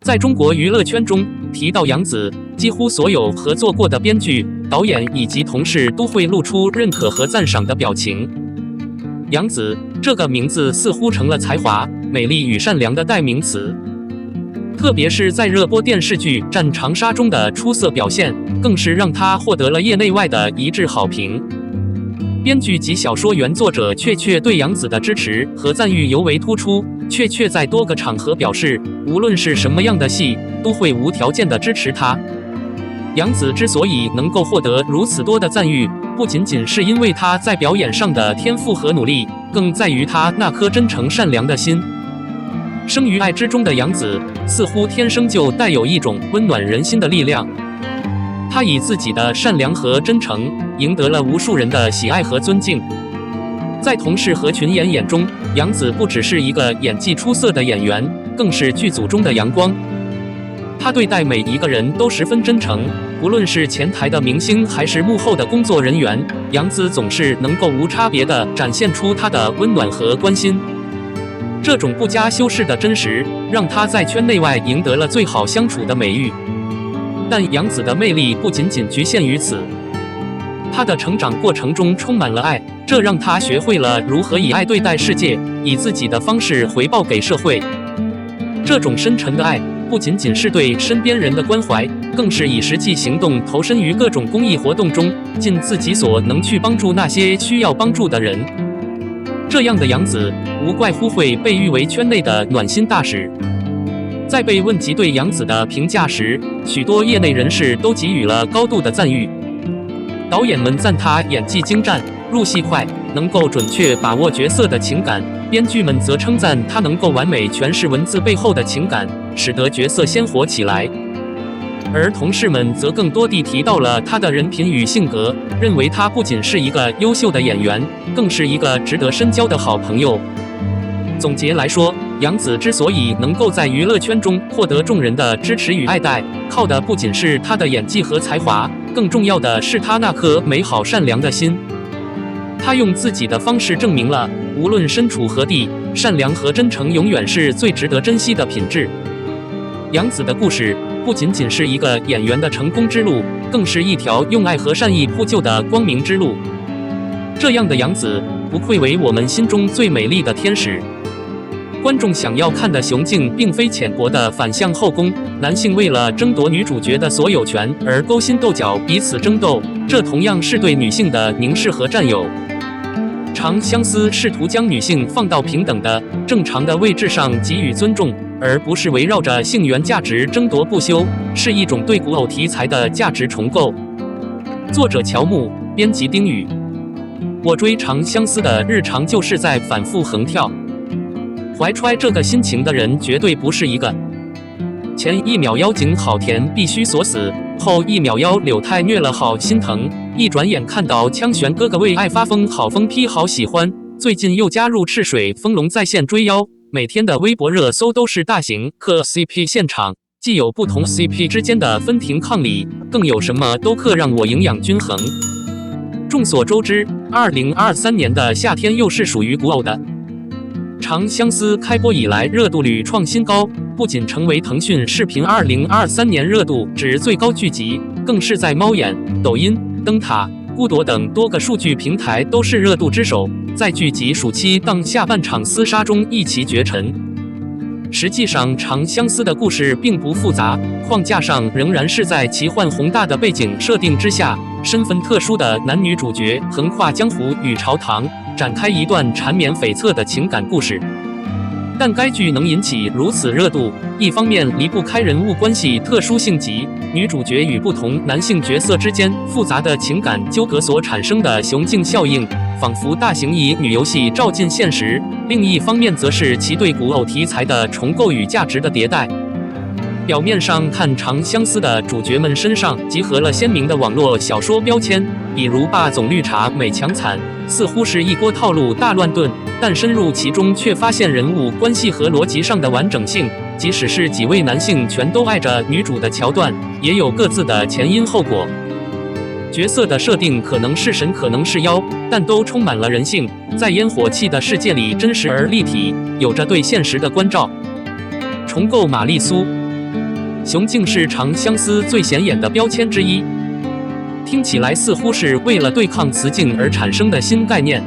在中国娱乐圈中，提到杨紫，几乎所有合作过的编剧、导演以及同事都会露出认可和赞赏的表情。杨紫这个名字似乎成了才华、美丽与善良的代名词。特别是在热播电视剧《战长沙》中的出色表现，更是让她获得了业内外的一致好评。编剧及小说原作者雀雀对杨紫的支持和赞誉尤为突出。雀雀在多个场合表示，无论是什么样的戏，都会无条件的支持她。杨紫之所以能够获得如此多的赞誉，不仅仅是因为她在表演上的天赋和努力，更在于她那颗真诚善良的心。生于爱之中的杨紫，似乎天生就带有一种温暖人心的力量。她以自己的善良和真诚，赢得了无数人的喜爱和尊敬。在同事和群演眼中，杨紫不只是一个演技出色的演员，更是剧组中的阳光。她对待每一个人都十分真诚，不论是前台的明星还是幕后的工作人员，杨紫总是能够无差别地展现出她的温暖和关心。这种不加修饰的真实，让她在圈内外赢得了最好相处的美誉。但杨紫的魅力不仅仅局限于此，她的成长过程中充满了爱，这让她学会了如何以爱对待世界，以自己的方式回报给社会。这种深沉的爱，不仅仅是对身边人的关怀，更是以实际行动投身于各种公益活动中，尽自己所能去帮助那些需要帮助的人。这样的杨紫，无怪乎会被誉为圈内的暖心大使。在被问及对杨紫的评价时，许多业内人士都给予了高度的赞誉。导演们赞她演技精湛、入戏快，能够准确把握角色的情感；编剧们则称赞她能够完美诠释文字背后的情感，使得角色鲜活起来。而同事们则更多地提到了她的人品与性格，认为她不仅是一个优秀的演员，更是一个值得深交的好朋友。总结来说，杨紫之所以能够在娱乐圈中获得众人的支持与爱戴，靠的不仅是她的演技和才华，更重要的是她那颗美好善良的心。她用自己的方式证明了，无论身处何地，善良和真诚永远是最值得珍惜的品质。杨紫的故事不仅仅是一个演员的成功之路，更是一条用爱和善意铺就的光明之路。这样的杨紫，不愧为我们心中最美丽的天使。观众想要看的雄竞并非浅薄的反向后宫，男性为了争夺女主角的所有权而勾心斗角，彼此争斗，这同样是对女性的凝视和占有。长相思试图将女性放到平等的、正常的位置上给予尊重，而不是围绕着性缘价值争夺不休，是一种对古偶题材的价值重构。作者乔木，编辑丁宇。我追长相思的日常就是在反复横跳。怀揣这个心情的人绝对不是一个。前一秒妖精好甜必须锁死，后一秒妖柳太虐了好心疼，一转眼看到枪玄哥哥为爱发疯好疯批好喜欢，最近又加入赤水风龙在线追妖，每天的微博热搜都是大型磕 CP 现场，既有不同 CP 之间的分庭抗礼，更有什么都可让我营养均衡。众所周知，2023年的夏天又是属于古偶的。长相思开播以来热度屡创新高，不仅成为腾讯视频2023年热度值最高剧集，更是在猫眼、抖音、灯塔、孤朵等多个数据平台都是热度之首，在剧集暑期档下半场厮杀中一骑绝尘。实际上，长相思的故事并不复杂，框架上仍然是在奇幻宏大的背景设定之下，身份特殊的男女主角横跨江湖与朝堂，展开一段缠绵悱恻的情感故事。但该剧能引起如此热度，一方面离不开人物关系特殊性及女主角与不同男性角色之间复杂的情感纠葛所产生的雄竞效应，仿佛大型乙女游戏照进现实；另一方面则是其对古偶题材的重构与价值的迭代。表面上看，长相思的主角们身上集合了鲜明的网络小说标签，比如霸总绿茶美强惨，似乎是一锅套路大乱炖，但深入其中却发现人物关系和逻辑上的完整性，即使是几位男性全都爱着女主的桥段，也有各自的前因后果。角色的设定可能是神可能是妖，但都充满了人性，在烟火气的世界里真实而立体，有着对现实的关照。重构玛丽苏。雄竞是长相思最显眼的标签之一。听起来似乎是为了对抗雌竞而产生的新概念。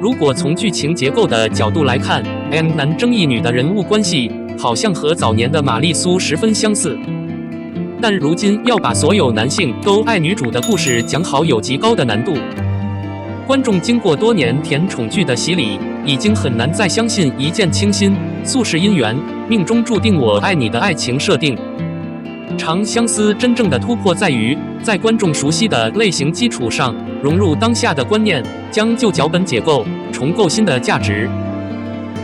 如果从剧情结构的角度来看 ，M 男争一女的人物关系好像和早年的玛丽苏十分相似。但如今要把所有男性都爱女主的故事讲好，有极高的难度。观众经过多年甜宠剧的洗礼，已经很难再相信一见倾心、宿世姻缘、命中注定我爱你的爱情设定。长相思真正的突破在于，在观众熟悉的类型基础上，融入当下的观念，将旧脚本解构，重构新的价值。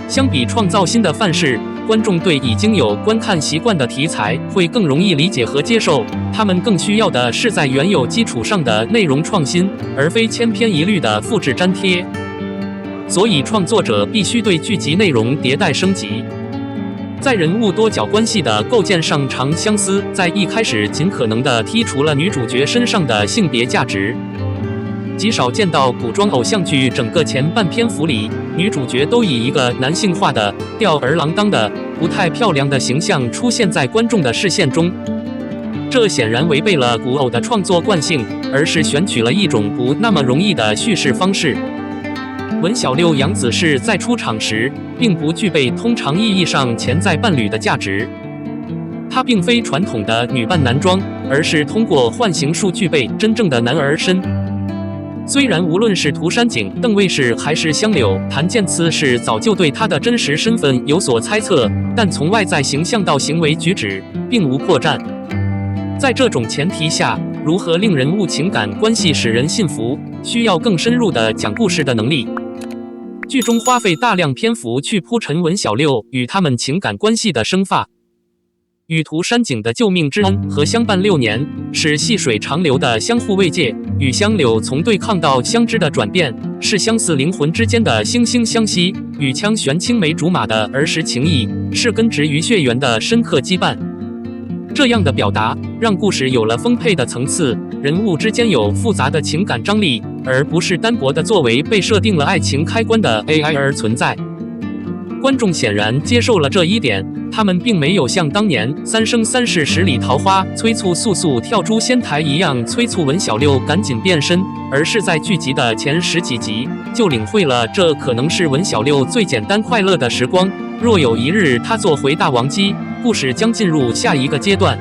相比创造新的范式，观众对已经有观看习惯的题材会更容易理解和接受，他们更需要的是在原有基础上的内容创新，而非千篇一律的复制粘贴。所以创作者必须对剧集内容迭代升级。在人物多角关系的构建上，长相思在一开始尽可能地剔除了女主角身上的性别价值。极少见到古装偶像剧整个前半篇幅里，女主角都以一个男性化的、吊儿郎当的、不太漂亮的形象出现在观众的视线中。这显然违背了古偶的创作惯性，而是选取了一种不那么容易的叙事方式。文小六杨子是在出场时，并不具备通常意义上潜在伴侣的价值。她并非传统的女扮男装，而是通过幻形术具备真正的男儿身。虽然无论是涂山璟、邓卫士还是香柳、谭健次是早就对她的真实身份有所猜测，但从外在形象到行为举止，并无破绽。在这种前提下，如何令人物情感关系使人信服，需要更深入的讲故事的能力。剧中花费大量篇幅去铺陈文小六与他们情感关系的生发。与涂山璟的救命之恩和相伴6年，是细水长流的相互慰藉；与香柳从对抗到相知的转变，是相似灵魂之间的惺惺相惜；与枪悬青梅竹马的儿时情谊，是根植于血缘的深刻羁绊。这样的表达让故事有了丰沛的层次，人物之间有复杂的情感张力，而不是单薄的作为被设定了爱情开关的 AI 而存在。观众显然接受了这一点，他们并没有像当年《三生三世十里桃花》催促素素跳出仙台一样催促文小六赶紧变身，而是在剧集的前10几集就领会了这可能是文小六最简单快乐的时光。若有一日他做回大王姬，故事将进入下一个阶段。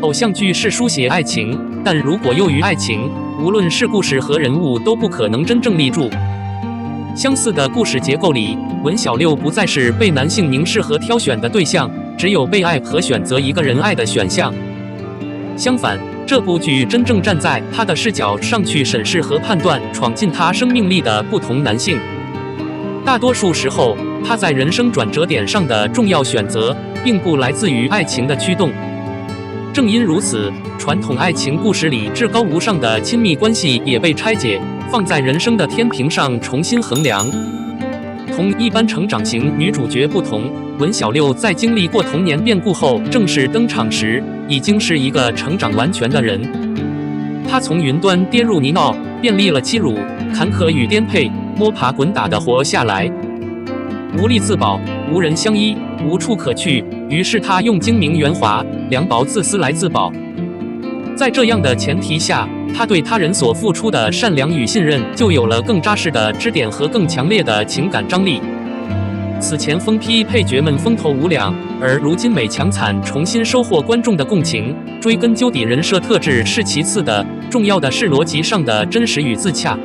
偶像剧是书写爱情，但如果囿于爱情，无论是故事和人物都不可能真正立住。相似的故事结构里，文小六不再是被男性凝视和挑选的对象，只有被爱和选择一个人爱的选项。相反，这部剧真正站在他的视角上去审视和判断闯进他生命力的不同男性。大多数时候，他在人生转折点上的重要选择，并不来自于爱情的驱动。正因如此，传统爱情故事里至高无上的亲密关系也被拆解，放在人生的天平上重新衡量。同一般成长型女主角不同，文小六在经历过童年变故后正式登场时，已经是一个成长完全的人。她从云端跌入泥淖，便历了欺辱、坎坷与颠沛，摸爬滚打地活下来。无力自保，无人相依，无处可去，于是他用精明圆滑、凉薄自私来自保。在这样的前提下，他对他人所付出的善良与信任就有了更扎实的支点和更强烈的情感张力。此前疯批配角们风头无两，而如今美强惨重新收获观众的共情。追根究底，人设特质是其次的，重要的是逻辑上的真实与自洽。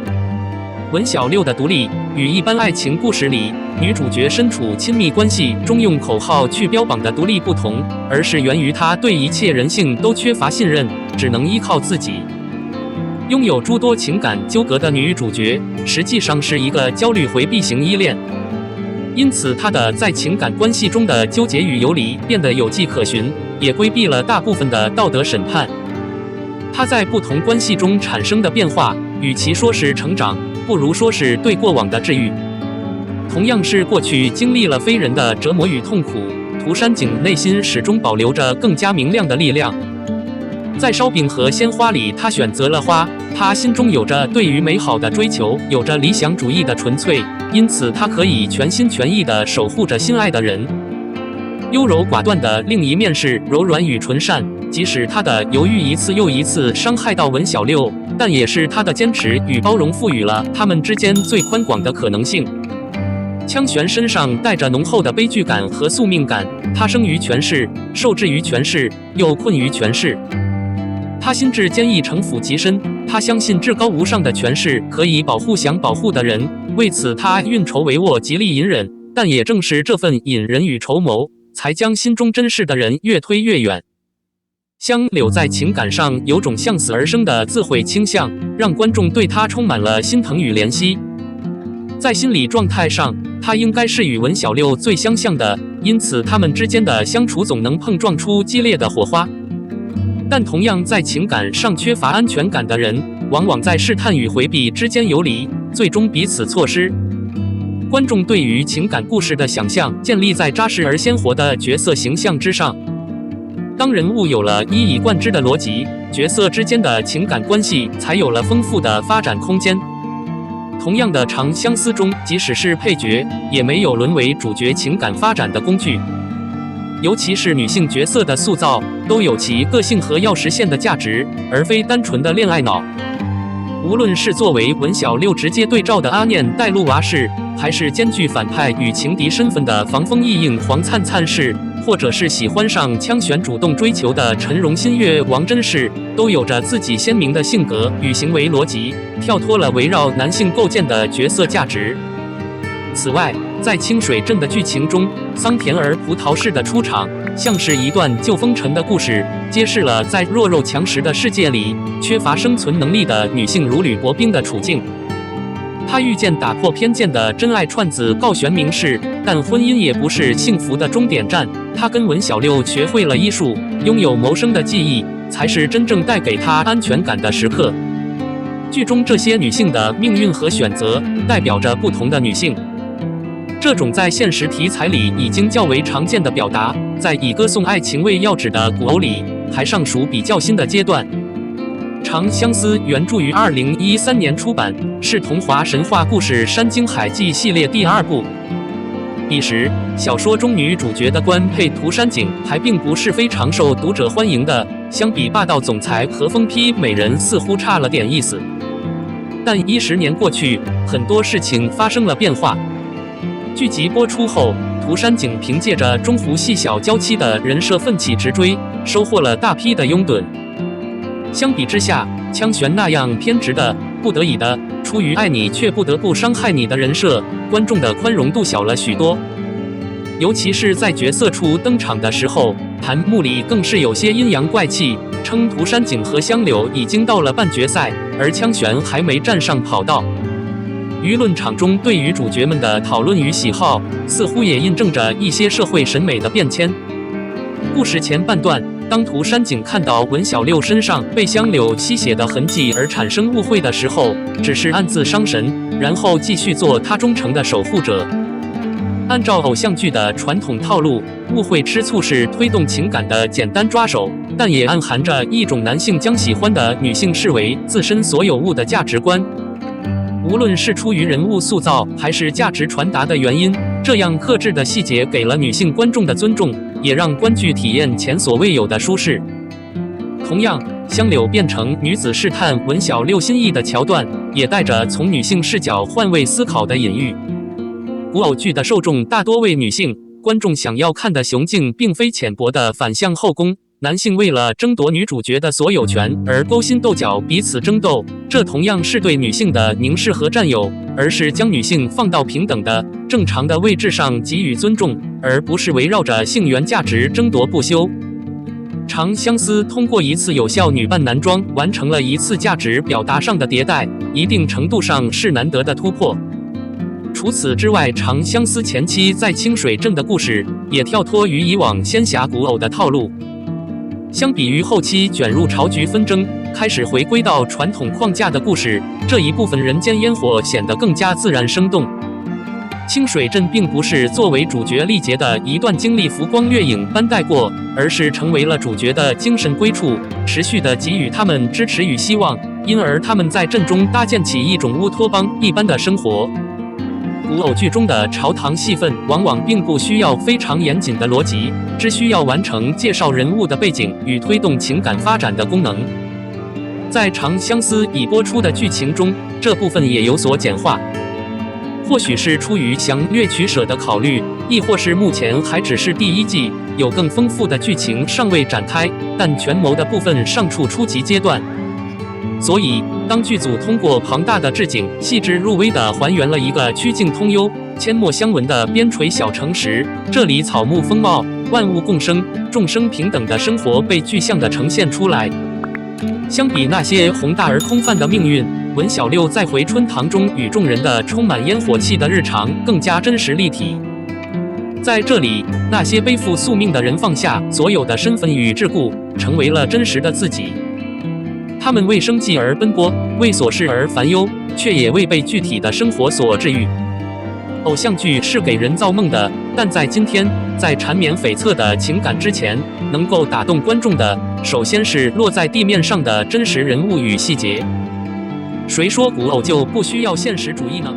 文小六的独立与一般爱情故事里女主角身处亲密关系中用口号去标榜的独立不同，而是源于她对一切人性都缺乏信任，只能依靠自己。拥有诸多情感纠葛的女主角，实际上是一个焦虑回避型依恋，因此她的在情感关系中的纠结与游离变得有迹可循，也规避了大部分的道德审判。她在不同关系中产生的变化，与其说是成长，不如说是对过往的治愈。同样是过去经历了非人的折磨与痛苦，涂山璟内心始终保留着更加明亮的力量。在烧饼和鲜花里，他选择了花，他心中有着对于美好的追求，有着理想主义的纯粹，因此他可以全心全意地守护着心爱的人。优柔寡断的另一面是柔软与纯善，即使他的犹豫一次又一次伤害到文小六，但也是他的坚持与包容赋予了他们之间最宽广的可能性。枪玄身上带着浓厚的悲剧感和宿命感，他生于权势，受制于权势，又困于权势。他心智坚毅，城府极深，他相信至高无上的权势可以保护想保护的人，为此他运筹帷幄，极力隐忍。但也正是这份隐忍与筹谋，才将心中真实的人越推越远。香柳在情感上有种向死而生的自毁倾向，让观众对他充满了心疼与怜惜。在心理状态上，他应该是与文小六最相像的，因此他们之间的相处总能碰撞出激烈的火花。但同样在情感上缺乏安全感的人，往往在试探与回避之间游离，最终彼此错失。观众对于情感故事的想象建立在扎实而鲜活的角色形象之上。当人物有了一以贯之的逻辑，角色之间的情感关系才有了丰富的发展空间。同样的，《长相思》中，即使是配角，也没有沦为主角情感发展的工具。尤其是女性角色的塑造，都有其个性和要实现的价值，而非单纯的恋爱脑。无论是作为文小六直接对照的阿念戴露娃氏，还是兼具反派与情敌身份的防风异应黄灿灿氏，或者是喜欢上枪玄主动追求的陈荣新月王真氏，都有着自己鲜明的性格与行为逻辑，跳脱了围绕男性构建的角色价值。此外，在清水镇的剧情中，桑田儿葡萄氏的出场，像是一段旧风尘的故事，揭示了在弱肉强食的世界里，缺乏生存能力的女性如履薄冰的处境。她遇见打破偏见的真爱串子告玄明氏，但婚姻也不是幸福的终点站。她跟文小六学会了医术，拥有谋生的技艺，才是真正带给她安全感的时刻。剧中这些女性的命运和选择，代表着不同的女性。这种在现实题材里已经较为常见的表达，在以歌颂爱情为要旨的古偶里，还尚属比较新的阶段。《长相思》原著于2013年出版，是童话神话故事《山精海记》系列第2部。彼时，小说中女主角的官配涂山璟还并不是非常受读者欢迎的，相比霸道总裁和疯批美人，似乎差了点意思。但10年过去，很多事情发生了变化。剧集播出后，涂山璟凭借着中湖系小娇妻的人设奋起直追，收获了大批的拥趸。相比之下，枪玄那样偏执的、不得已的、出于爱你却不得不伤害你的人设，观众的宽容度小了许多。尤其是在角色初登场的时候，谭木里更是有些阴阳怪气，称涂山璟和香柳已经到了半决赛，而枪玄还没站上跑道。舆论场中对于主角们的讨论与喜好，似乎也印证着一些社会审美的变迁。故事前半段，当涂山璟看到文小六身上被香柳吸血的痕迹而产生误会的时候，只是暗自伤神，然后继续做他忠诚的守护者。按照偶像剧的传统套路，误会吃醋是推动情感的简单抓手，但也暗含着一种男性将喜欢的女性视为自身所有物的价值观。无论是出于人物塑造还是价值传达的原因，这样克制的细节给了女性观众的尊重，也让观剧体验前所未有的舒适。同样，香柳变成女子试探文小六心意的桥段，也带着从女性视角换位思考的隐喻。古偶剧的受众大多为女性，观众想要看的雄竞并非浅薄的反向后宫。男性为了争夺女主角的所有权而勾心斗角，彼此争斗，这同样是对女性的凝视和占有，而是将女性放到平等的、正常的位置上给予尊重，而不是围绕着性缘价值争夺不休。长相思通过一次有效女扮男装，完成了一次价值表达上的迭代，一定程度上是难得的突破。除此之外，长相思前期在清水镇的故事也跳脱于以往仙侠古偶的套路。相比于后期卷入朝局纷争，开始回归到传统框架的故事，这一部分人间烟火显得更加自然生动。清水镇并不是作为主角历劫的一段经历浮光掠影般带过，而是成为了主角的精神归处，持续地给予他们支持与希望，因而他们在镇中搭建起一种乌托邦一般的生活。古偶剧中的朝堂戏份往往并不需要非常严谨的逻辑，只需要完成介绍人物的背景与推动情感发展的功能。在《长相思》已播出的剧情中，这部分也有所简化。或许是出于详略取舍的考虑，亦或是目前还只是第1季，有更丰富的剧情尚未展开，但权谋的部分尚处初级阶段。所以，当剧组通过庞大的置景，细致入微地还原了一个曲径通幽、阡陌相闻的边陲小城时，这里草木丰茂、万物共生、众生平等的生活被具象地呈现出来。相比那些宏大而空泛的命运，文小六在回春堂中与众人的充满烟火气的日常更加真实立体。在这里，那些背负宿命的人放下所有的身份与桎梏，成为了真实的自己。他们为生计而奔波，为琐事而烦忧，却也未被具体的生活所治愈。偶像剧是给人造梦的，但在今天，在缠绵悱恻的情感之前，能够打动观众的，首先是落在地面上的真实人物与细节。谁说古偶就不需要现实主义呢？